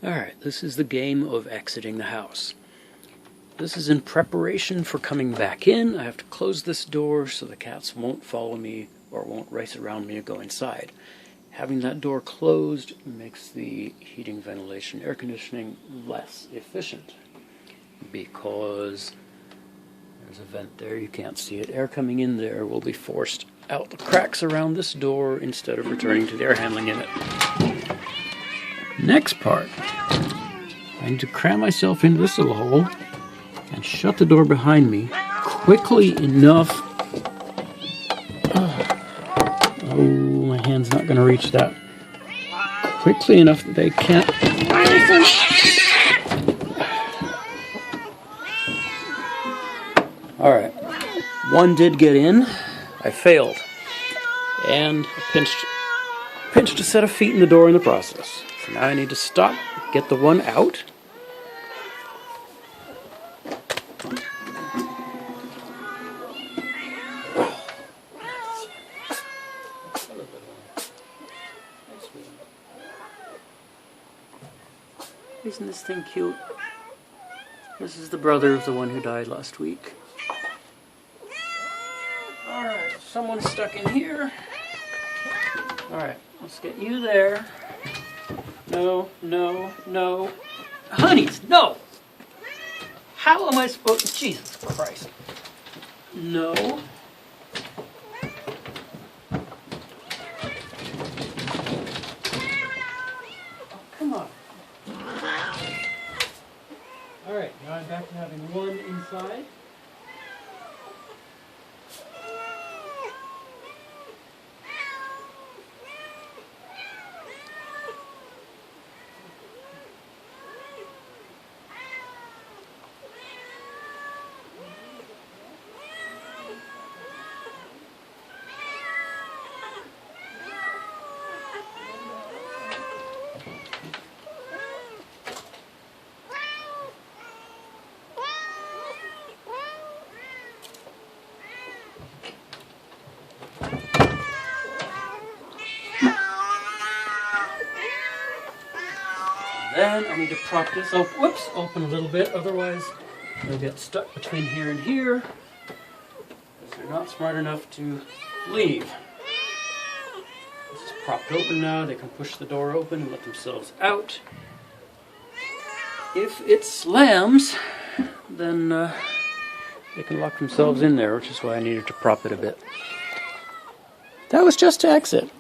Alright, this is the game of exiting the house. This is in preparation for coming back in. I have to close this door so the cats won't follow me or won't race around me or go inside. Having that door closed makes the heating, ventilation, air conditioning less efficient because there's a vent there, you can't see it. Air coming in there will be forced out the cracks around this door instead of returning to the air handling unit. Next part, I need to cram myself into this little hole and shut the door behind me quickly enough. Oh, my hand's not going to reach that. Quickly enough that they can't do anything. Alright, one did get in. I failed. And pinched a set of feet in the door in the process. So now I need to stop, get the one out. Isn't this thing cute? This is the brother of the one who died last week. Alright, someone's stuck in here. Alright, let's get you there. No, no, no. Honeys, no! How am I supposed to... Jesus Christ. No. Oh, come on. Alright, now I'm back to having one inside. Then I need to prop this up, open a little bit, otherwise they'll get stuck between here and here because they're not smart enough to leave. This is propped open now, they can push the door open and let themselves out. If it slams, then they can lock themselves in there, which is why I needed to prop it a bit. That was just to exit.